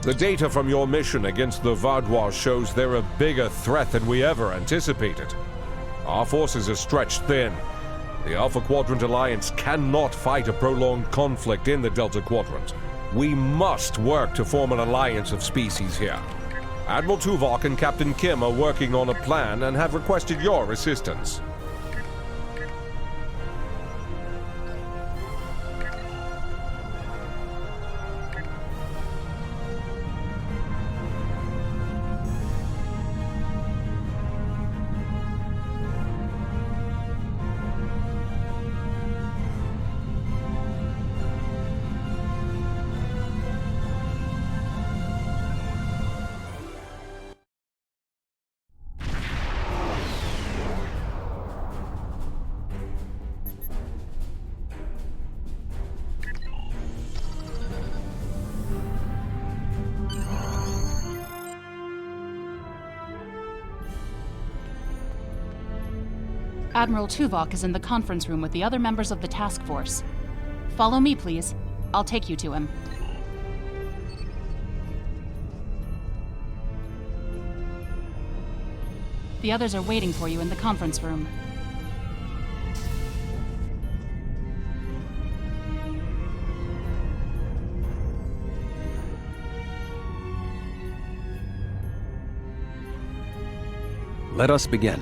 The data from your mission against the Vadois shows they're a bigger threat than we ever anticipated. Our forces are stretched thin. The Alpha Quadrant Alliance cannot fight a prolonged conflict in the Delta Quadrant. We must work to form an alliance of species here. Admiral Tuvok and Captain Kim are working on a plan and have requested your assistance. Admiral Tuvok is in the conference room with the other members of the task force. Follow me, please. I'll take you to him. The others are waiting for you in the conference room. Let us begin.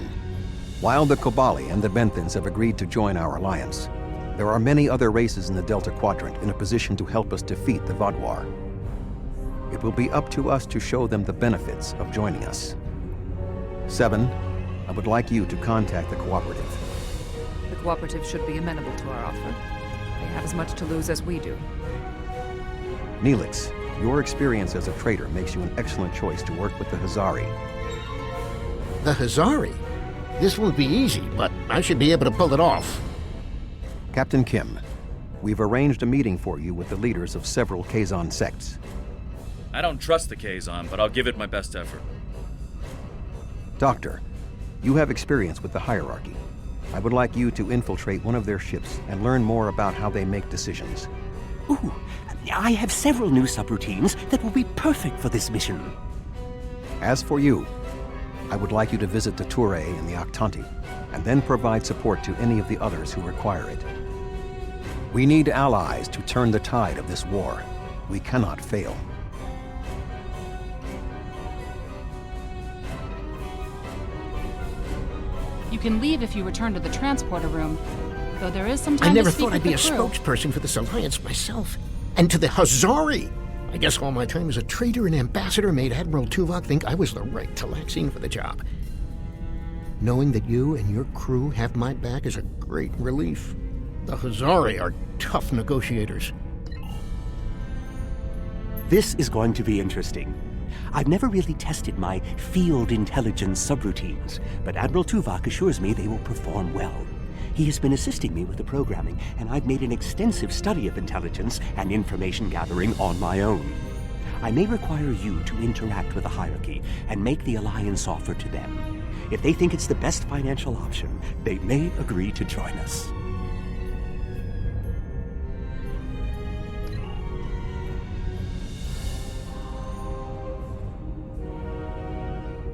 While the Kobali and the Benthans have agreed to join our alliance, there are many other races in the Delta Quadrant in a position to help us defeat the Vadois. It will be up to us to show them the benefits of joining us. 7, I would like you to contact the Cooperative. The Cooperative should be amenable to our offer. They have as much to lose as we do. Neelix, your experience as a trader makes you an excellent choice to work with the Hazari. The Hazari? This won't be easy, but I should be able to pull it off. Captain Kim, we've arranged a meeting for you with the leaders of several Kazon sects. I don't trust the Kazon, but I'll give it my best effort. Doctor, you have experience with the hierarchy. I would like you to infiltrate one of their ships and learn more about how they make decisions. Ooh, I have several new subroutines that will be perfect for this mission. As for you, I would like you to visit the Touré and the Octanti, and then provide support to any of the others who require it. We need allies to turn the tide of this war. We cannot fail. You can leave if you return to the transporter room, though there is some time I never to speak thought I'd with be a the crew. spokesperson for this alliance myself. And to the Hazari! I guess all my time as a trader and ambassador made Admiral Tuvok think I was the right Talaxian for the job. Knowing that you and your crew have my back is a great relief. The Hazari are tough negotiators. This is going to be interesting. I've never really tested my field intelligence subroutines, but Admiral Tuvok assures me they will perform well. He has been assisting me with the programming, and I've made an extensive study of intelligence and information gathering on my own. I may require you to interact with the hierarchy and make the alliance offer to them. If they think it's the best financial option, they may agree to join us.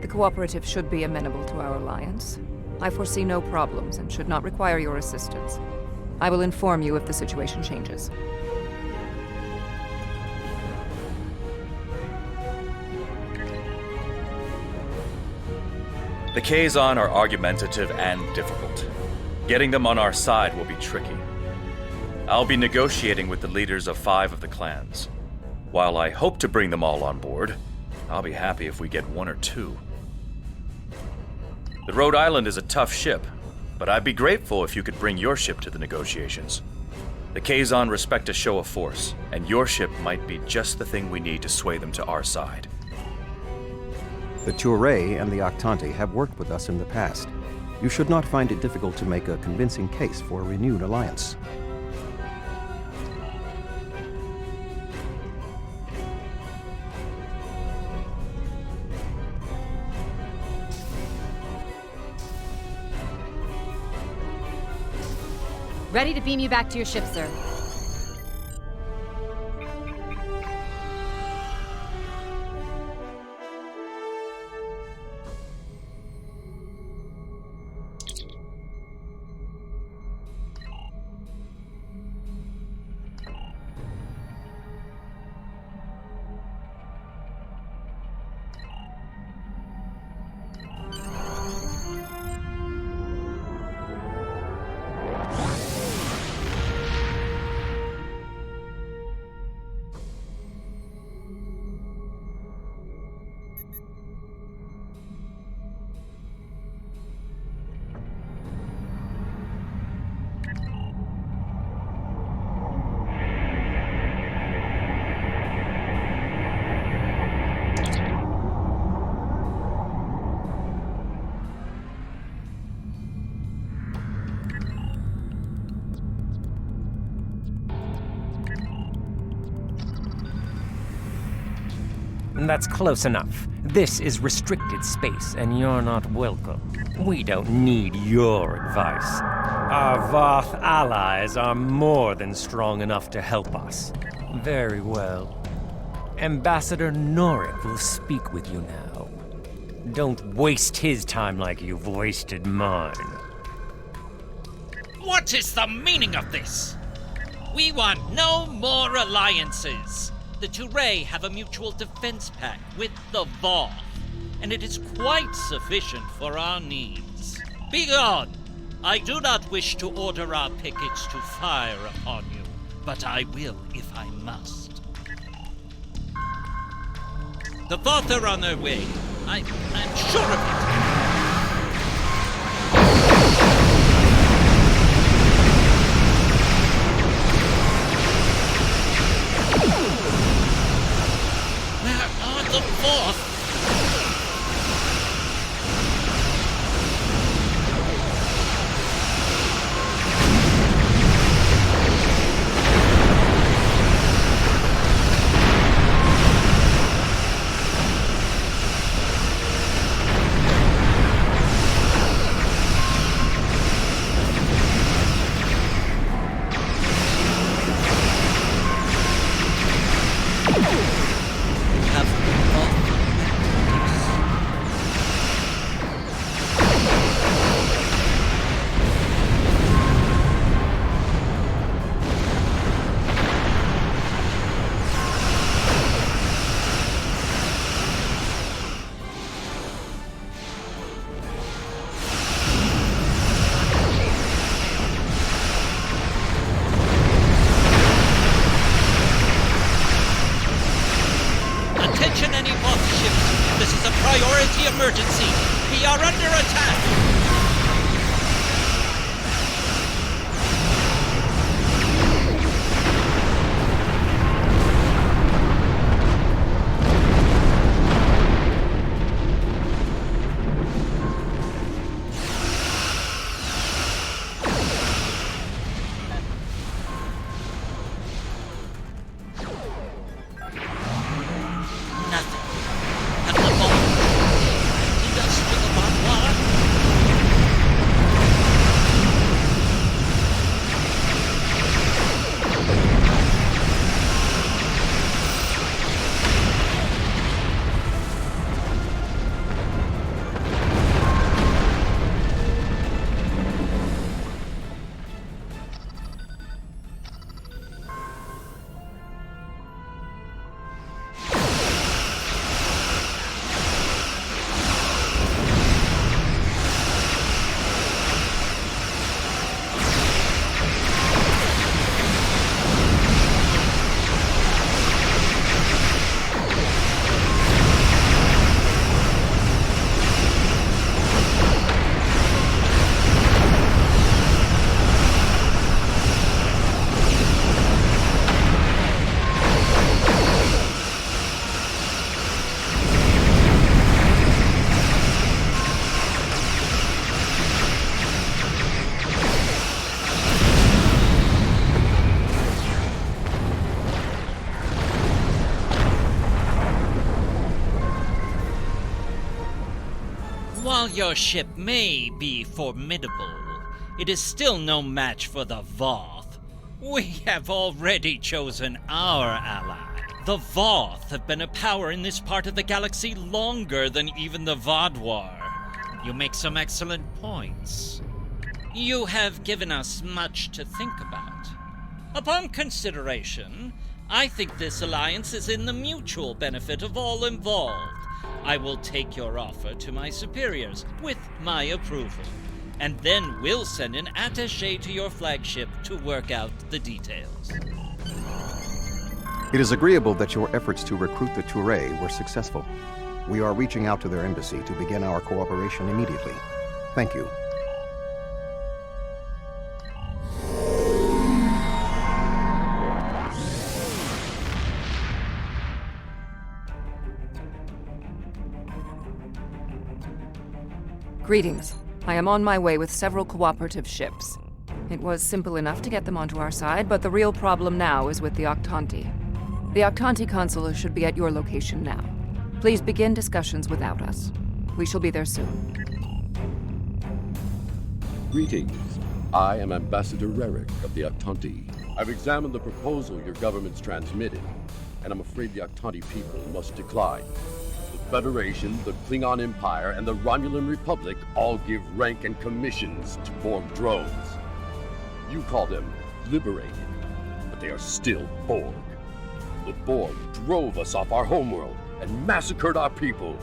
The Cooperative should be amenable to our alliance. I foresee no problems and should not require your assistance. I will inform you if the situation changes. The Kazon are argumentative and difficult. Getting them on our side will be tricky. I'll be negotiating with the leaders of 5 of the clans. While I hope to bring them all on board, I'll be happy if we get 1 or 2. The Rhode Island is a tough ship, but I'd be grateful if you could bring your ship to the negotiations. The Kazon respect a show of force, and your ship might be just the thing we need to sway them to our side. The Touré and the Octanti have worked with us in the past. You should not find it difficult to make a convincing case for a renewed alliance. Ready to beam you back to your ship, sir. That's close enough. This is restricted space, and you're not welcome. We don't need your advice. Our Voth allies are more than strong enough to help us. Very well. Ambassador Norik will speak with you now. Don't waste his time like you've wasted mine. What is the meaning of this? We want no more alliances. The Touré have a mutual defense pact with the Voth, and it is quite sufficient for our needs. Begone! I do not wish to order our pickets to fire upon you, but I will if I must. The Voth are on their way. I'm sure of it. The Voth! Emergency! We are under attack! While your ship may be formidable, it is still no match for the Voth. We have already chosen our ally. The Voth have been a power in this part of the galaxy longer than even the Vaadwaur. You make some excellent points. You have given us much to think about. Upon consideration, I think this alliance is in the mutual benefit of all involved. I will take your offer to my superiors with my approval, and then we'll send an attaché to your flagship to work out the details. It is agreeable that your efforts to recruit the Touré were successful. We are reaching out to their embassy to begin our cooperation immediately. Thank you. Greetings. I am on my way with several cooperative ships. It was simple enough to get them onto our side, but the real problem now is with the Octanti. The Octanti consul should be at your location now. Please begin discussions without us. We shall be there soon. Greetings. I am Ambassador Rerick of the Octanti. I've examined the proposal your government's transmitted, and I'm afraid the Octanti people must decline. The Federation, the Klingon Empire, and the Romulan Republic all give rank and commissions to Borg drones. You call them liberated, but they are still Borg. The Borg drove us off our homeworld and massacred our people.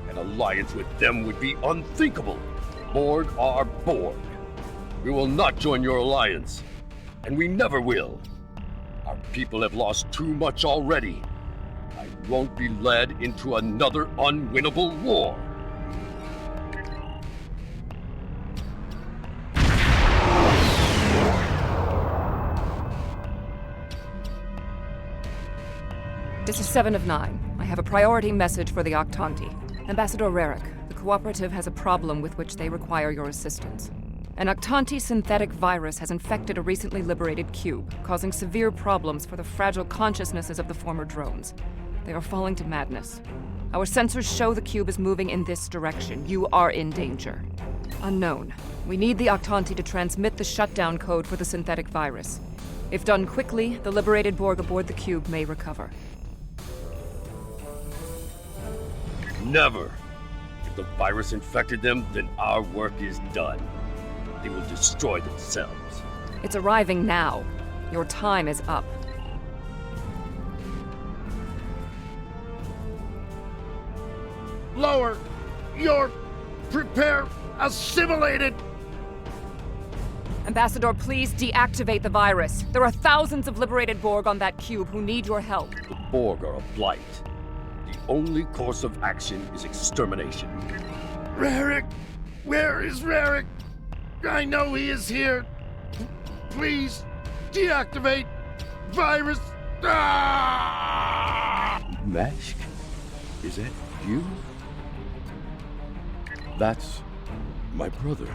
An alliance with them would be unthinkable. Borg are Borg. We will not join your alliance, and we never will. Our people have lost too much already. I won't be led into another unwinnable war. This is 7 of 9. I have a priority message for the Octanti. Ambassador Rerick, the Cooperative has a problem with which they require your assistance. An Octanti synthetic virus has infected a recently liberated cube, causing severe problems for the fragile consciousnesses of the former drones. They are falling to madness. Our sensors show the cube is moving in this direction. You are in danger. Unknown. We need the Octanti to transmit the shutdown code for the synthetic virus. If done quickly, the liberated Borg aboard the cube may recover. Never. If the virus infected them, then our work is done. They will destroy themselves. It's arriving now. Your time is up. Lower! You're... prepare... assimilated! Ambassador, please deactivate the virus. There are thousands of liberated Borg on that cube who need your help. The Borg are a blight. The only course of action is extermination. Rerick! Where is Rerick? I know he is here. Please, deactivate virus. Ah! Mashk? Is that you? That's my brother.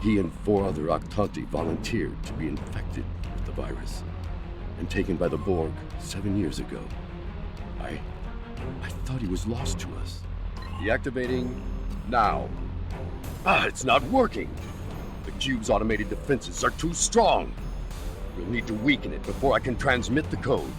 He and 4 other Octanti volunteered to be infected with the virus and taken by the Borg 7 years ago. I thought he was lost to us. Deactivating now. It's not working. The cube's automated defenses are too strong. We'll need to weaken it before I can transmit the code.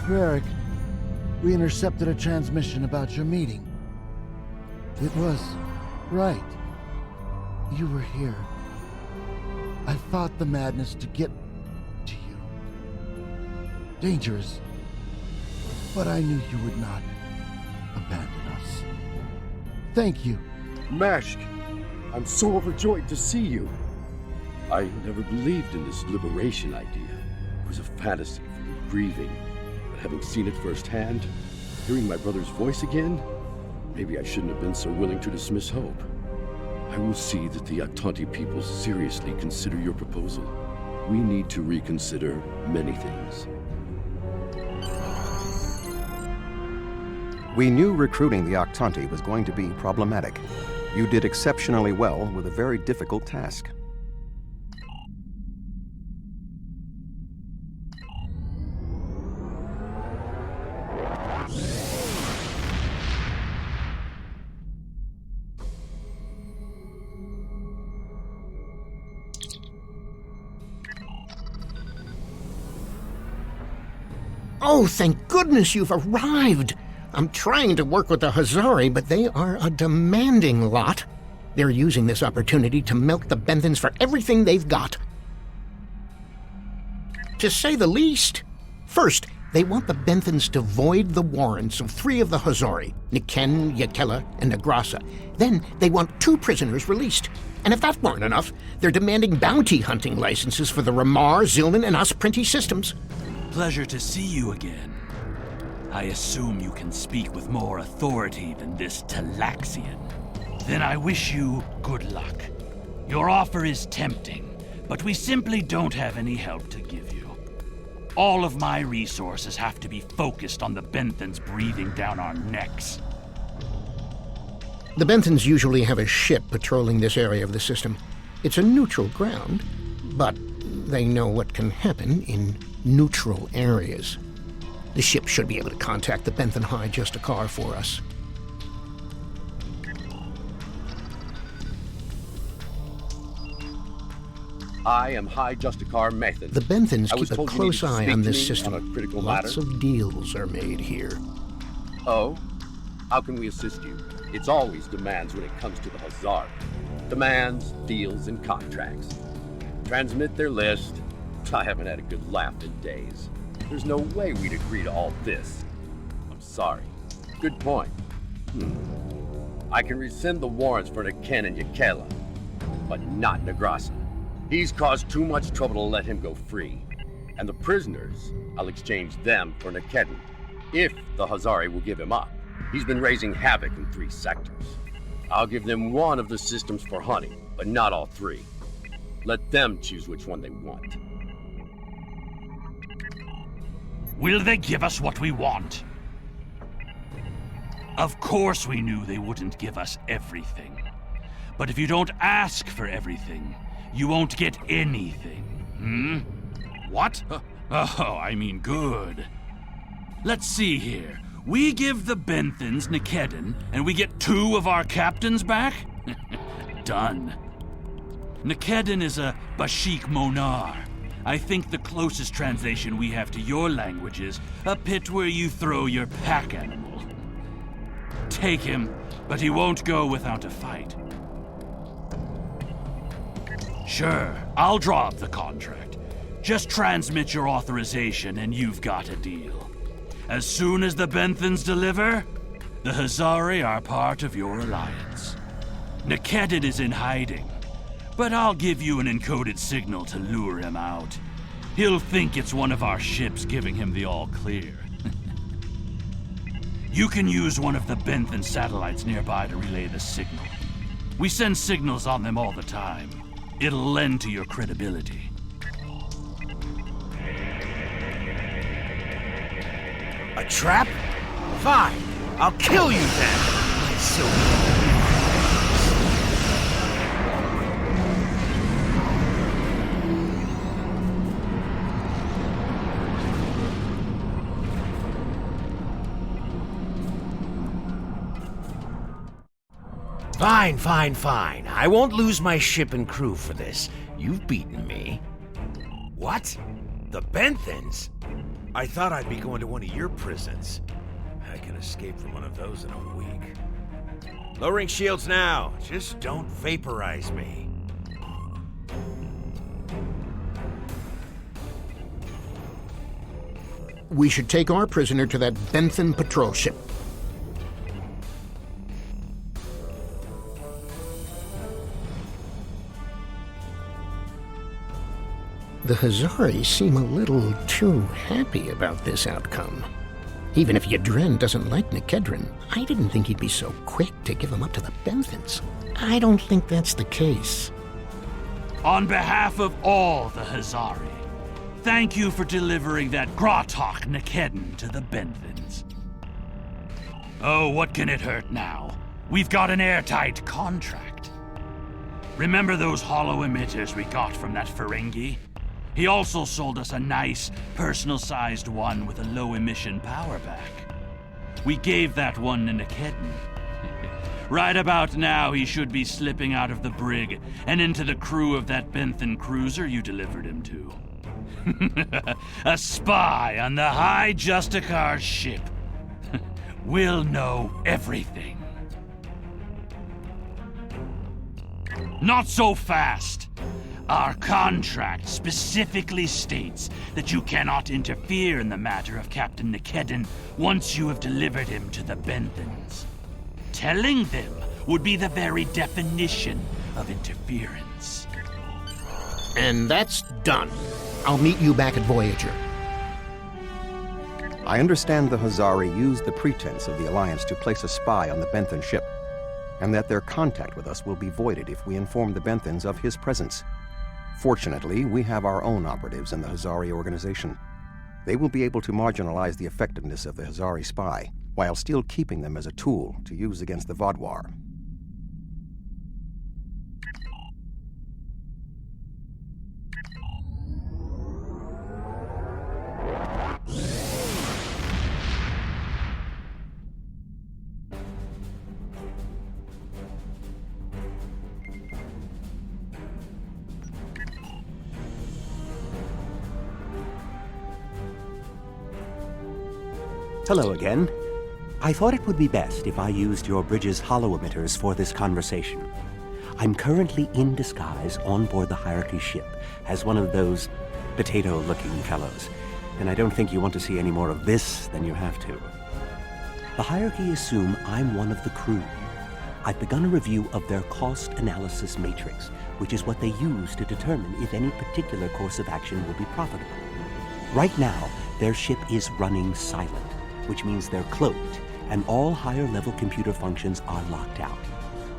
Rerick, we intercepted a transmission about your meeting. It was right. You were here. I fought the madness to get to you. Dangerous. But I knew you would not abandon us. Thank you. Mashk, I'm so overjoyed to see you. I never believed in this liberation idea. It was a fantasy for me grieving. But having seen it firsthand, hearing my brother's voice again, maybe I shouldn't have been so willing to dismiss hope. I will see that the Octanti people seriously consider your proposal. We need to reconsider many things. We knew recruiting the Octanti was going to be problematic. You did exceptionally well with a very difficult task. Oh, thank goodness you've arrived! I'm trying to work with the Housecoat, but they are a demanding lot. They're using this opportunity to milk the Benthans for everything they've got. To say the least. First, they want the Benthans to void the warrants of 3 of the Housecoat, Niken, Yakela, and Negrasa. Then they want 2 prisoners released. And if that weren't enough, they're demanding bounty hunting licenses for the Ramar, Zilnan, and Osprinti systems. Pleasure to see you again. I assume you can speak with more authority than this Talaxian. Then I wish you good luck. Your offer is tempting, but we simply don't have any help to give you. All of my resources have to be focused on the Benthans breathing down our necks. The Benthans usually have a ship patrolling this area of the system. It's a neutral ground, but they know what can happen in neutral areas. The ship should be able to contact the Benthan High Justicar for us. I am High Justicar Methan. The Benthans I was keep a told you needed close to eye speak on to this me system. on a critical Lots matter. of deals are made here. Oh? How can we assist you? It's always demands when it comes to the Housecoat. Demands, deals, and contracts. Transmit their list. I haven't had a good laugh in days. There's no way we'd agree to all this. I'm sorry. Good point. I can rescind the warrants for Niken and Yakela, but not Negrasa. He's caused too much trouble to let him go free. And the prisoners, I'll exchange them for Nikedin, if the Housecoat will give him up. He's been raising havoc in 3 sectors. I'll give them 1 of the systems for hunting, but not all 3. Let them choose which one they want. Will they give us what we want? Of course we knew they wouldn't give us everything. But if you don't ask for everything, you won't get anything. What? Oh, I mean good. Let's see here. We give the Benthans Nikedin, and we get 2 of our captains back? Done. Nikedin is a Bashik Monar. I think the closest translation we have to your language is a pit where you throw your pack animal. Take him, but he won't go without a fight. Sure, I'll draw up the contract. Just transmit your authorization and you've got a deal. As soon as the Benthans deliver, the Housecoat are part of your alliance. Nikedin is in hiding, but I'll give you an encoded signal to lure him out. He'll think it's one of our ships giving him the all-clear. You can use one of the Benthan satellites nearby to relay the signal. We send signals on them all the time. It'll lend to your credibility. A trap? Fine. I'll kill you then. Fine. I won't lose my ship and crew for this. You've beaten me. What? The Benthans? I thought I'd be going to one of your prisons. I can escape from one of those in a week. Lowering shields now. Just don't vaporize me. We should take our prisoner to that Benthan patrol ship. The Housecoat seem a little too happy about this outcome. Even if Yadren doesn't like Nikedrin, I didn't think he'd be so quick to give him up to the Benthans. I don't think that's the case. On behalf of all the Housecoat, thank you for delivering that Gratok Nikedin to the Benthans. Oh, what can it hurt now? We've got an airtight contract. Remember those hollow emitters we got from that Ferengi? He also sold us a nice, personal-sized one with a low-emission power pack. We gave that one to Nikedin. Right about now, he should be slipping out of the brig and into the crew of that Benthan cruiser you delivered him to. A spy on the High Justicar's ship. we'll know everything. Not so fast! Our contract specifically states that you cannot interfere in the matter of Captain Nikedon once you have delivered him to the Benthans. Telling them would be the very definition of interference. And that's done. I'll meet you back at Voyager. I understand the Hazari used the pretense of the Alliance to place a spy on the Benthan ship, and that their contact with us will be voided if we inform the Benthans of his presence. Fortunately, we have our own operatives in the Hazari organization. They will be able to marginalize the effectiveness of the Hazari spy, while still keeping them as a tool to use against the Vaadwaur. Hello again. I thought it would be best if I used your bridge's hollow emitters for this conversation. I'm currently in disguise on board the Hierarchy ship as one of those potato-looking fellows, and I don't think you want to see any more of this than you have to. The Hierarchy assume I'm one of the crew. I've begun a review of their cost analysis matrix, which is what they use to determine if any particular course of action will be profitable. Right now, their ship is running silent, which means they're cloaked, and all higher-level computer functions are locked out.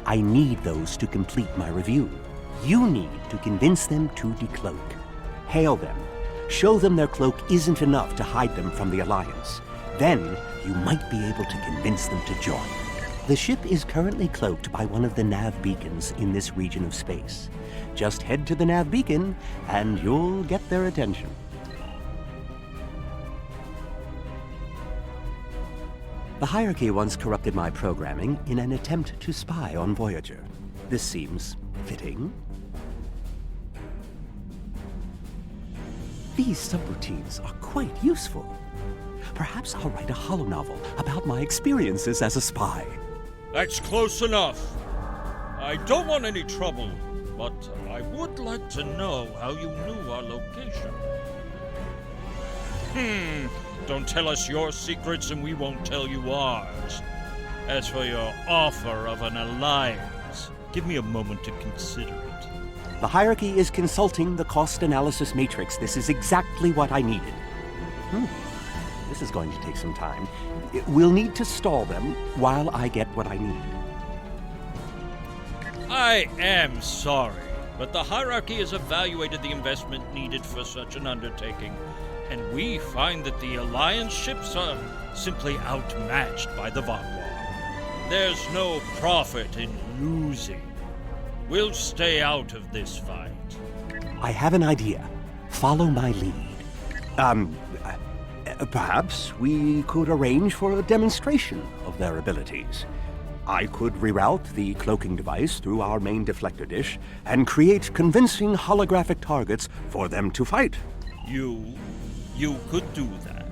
I need those to complete my review. You need to convince them to decloak. Hail them. Show them their cloak isn't enough to hide them from the Alliance. Then, you might be able to convince them to join. The ship is currently cloaked by one of the nav beacons in this region of space. Just head to the nav beacon, and you'll get their attention. The Hierarchy once corrupted my programming in an attempt to spy on Voyager. This seems fitting. These subroutines are quite useful. Perhaps I'll write a holonovel about my experiences as a spy. That's close enough. I don't want any trouble, but I would like to know how you knew our location. Don't tell us your secrets and we won't tell you ours. As for your offer of an alliance, give me a moment to consider it. The Hierarchy is consulting the cost analysis matrix. This is exactly what I needed. This is going to take some time. We'll need to stall them while I get what I need. I am sorry, but the Hierarchy has evaluated the investment needed for such an undertaking, and we find that the Alliance ships are simply outmatched by the Vaadwaur. There's no profit in losing. We'll stay out of this fight. I have an idea. Follow my lead. Perhaps we could arrange for a demonstration of their abilities. I could reroute the cloaking device through our main deflector dish and create convincing holographic targets for them to fight. You could do that.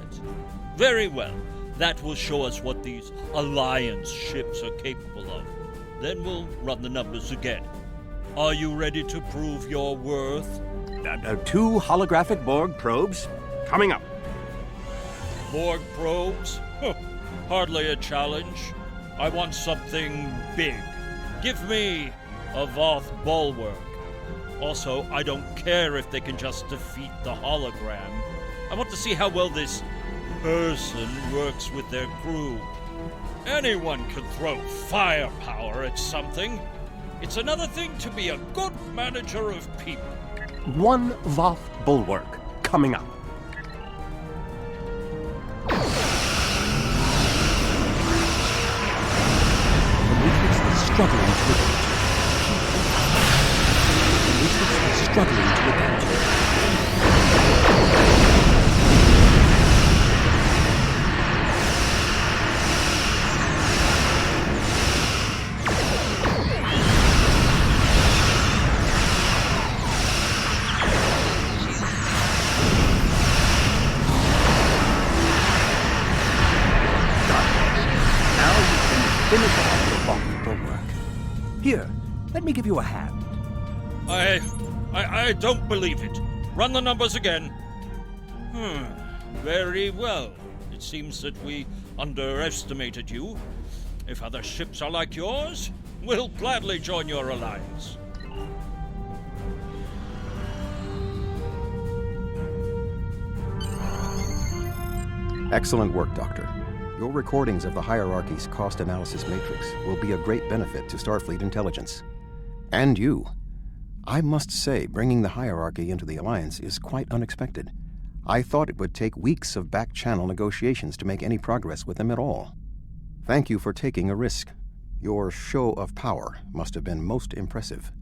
Very well. That will show us what these Alliance ships are capable of. Then we'll run the numbers again. Are you ready to prove your worth? 2 holographic Borg probes coming up. Borg probes? Hardly a challenge. I want something big. Give me a Voth bulwark. Also, I don't care if they can just defeat the hologram. I want to see how well this person works with their crew. Anyone can throw firepower at something. It's another thing to be a good manager of people. 1 Voth bulwark coming up. The Matrix is struggling to adapt. The Matrix is struggling to adapt. finish off the Voth bulwark. Here, let me give you a hand. I don't believe it. Run the numbers again. Very well. It seems that we underestimated you. If other ships are like yours, we'll gladly join your alliance. Excellent work, Doctor. Your recordings of the Hierarchy's cost analysis matrix will be a great benefit to Starfleet intelligence. And you. I must say, bringing the Hierarchy into the Alliance is quite unexpected. I thought it would take weeks of back-channel negotiations to make any progress with them at all. Thank you for taking a risk. Your show of power must have been most impressive.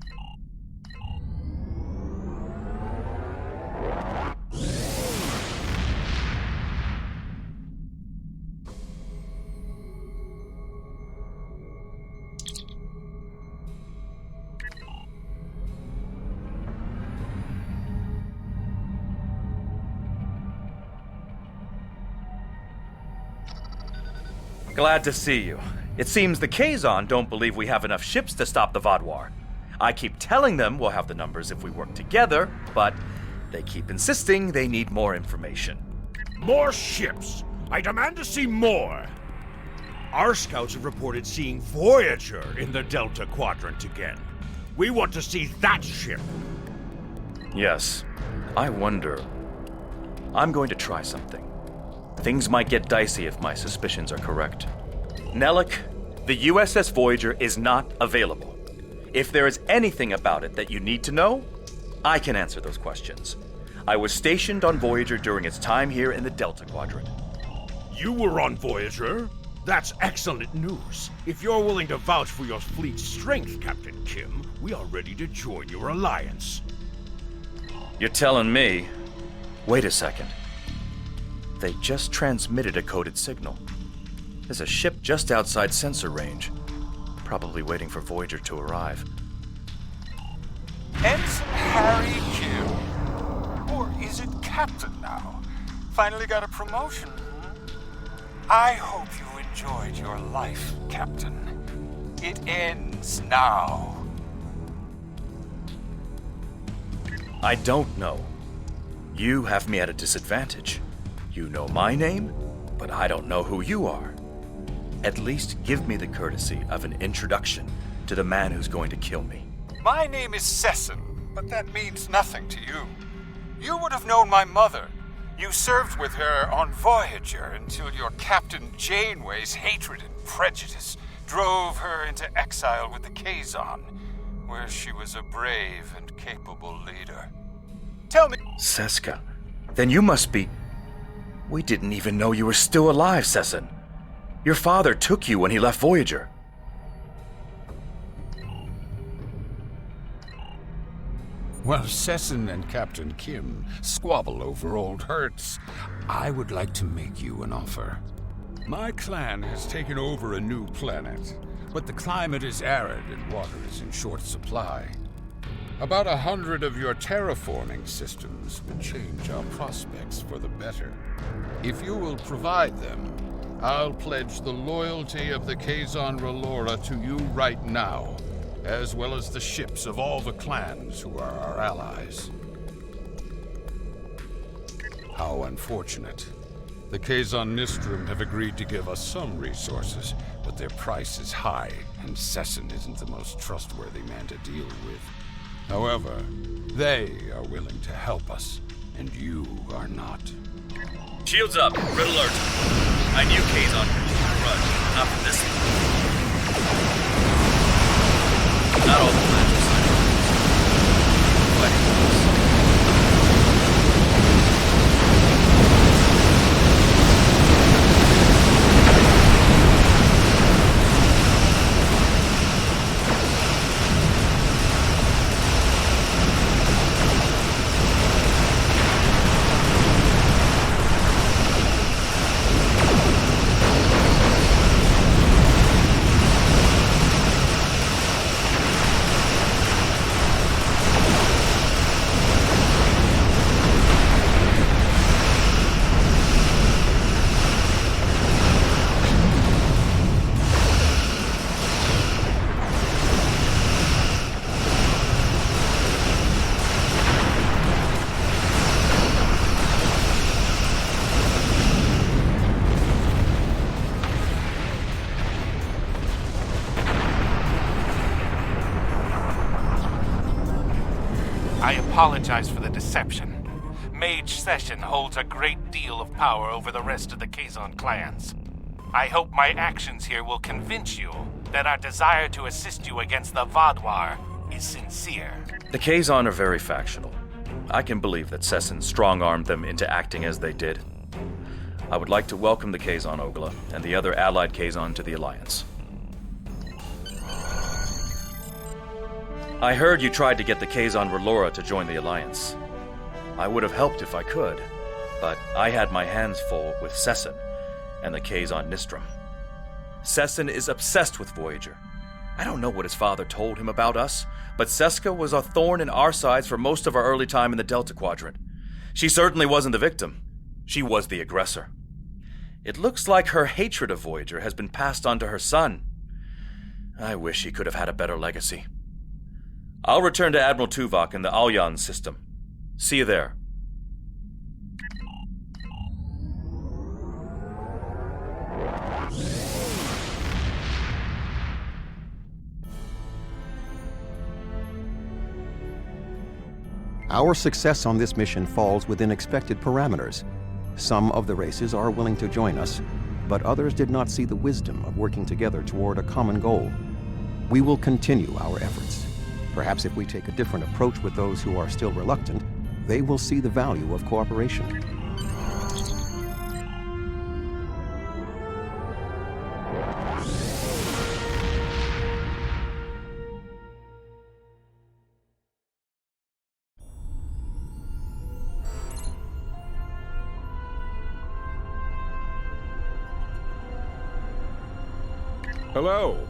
Glad to see you. It seems the Kazon don't believe we have enough ships to stop the Vaadwaur. I keep telling them we'll have the numbers if we work together, but they keep insisting they need more information. More ships! I demand to see more! Our scouts have reported seeing Voyager in the Delta Quadrant again. We want to see that ship! Yes. I wonder... I'm going to try something. Things might get dicey if my suspicions are correct. Nellick, the USS Voyager is not available. If there is anything about it that you need to know, I can answer those questions. I was stationed on Voyager during its time here in the Delta Quadrant. You were on Voyager? That's excellent news. If you're willing to vouch for your fleet's strength, Captain Kim, we are ready to join your alliance. You're telling me... Wait a second. They just transmitted a coded signal. There's a ship just outside sensor range, probably waiting for Voyager to arrive. Ensign Harry Kim. Or is it Captain now? Finally got a promotion. I hope you enjoyed your life, Captain. It ends now. I don't know. You have me at a disadvantage. You know my name, but I don't know who you are. At least give me the courtesy of an introduction to the man who's going to kill me. My name is Sesson, but that means nothing to you. You would have known my mother. You served with her on Voyager until your Captain Janeway's hatred and prejudice drove her into exile with the Kazon, where she was a brave and capable leader. Tell me... Seska, then you must be... We didn't even know you were still alive, Sesson. Your father took you when he left Voyager. While Sesson and Captain Kim squabble over old hurts, I would like to make you an offer. My clan has taken over a new planet, but the climate is arid and water is in short supply. About 100 of your terraforming systems will change our prospects for the better. If you will provide them, I'll pledge the loyalty of the Kazon Relora to you right now, as well as the ships of all the clans who are our allies. How unfortunate. The Kazon Nistrum have agreed to give us some resources, but their price is high, and Sesson isn't the most trustworthy man to deal with. However, they are willing to help us, and you are not. Shields up. Red alert. I knew Kazon could hold a grudge, but not for this one. Not all the plans are signed. Fighting for us. apologize for the deception. Mage Session holds a great deal of power over the rest of the Kazon clans. I hope my actions here will convince you that our desire to assist you against the Vaadwaur is sincere. The Kazon are very factional. I can believe that Sesson strong-armed them into acting as they did. I would like to welcome the Kazon Ogla and the other allied Kazon to the Alliance. I heard you tried to get the Kazon Relora to join the Alliance. I would have helped if I could, but I had my hands full with Sesson and the Kazon Nistrum. Sesson is obsessed with Voyager. I don't know what his father told him about us, but Seska was a thorn in our sides for most of our early time in the Delta Quadrant. She certainly wasn't the victim. She was the aggressor. It looks like her hatred of Voyager has been passed on to her son. I wish he could have had a better legacy. I'll return to Admiral Tuvok in the Alyan system. See you there. Our success on this mission falls within expected parameters. Some of the races are willing to join us, but others did not see the wisdom of working together toward a common goal. We will continue our efforts. Perhaps if we take a different approach with those who are still reluctant, they will see the value of cooperation. Hello.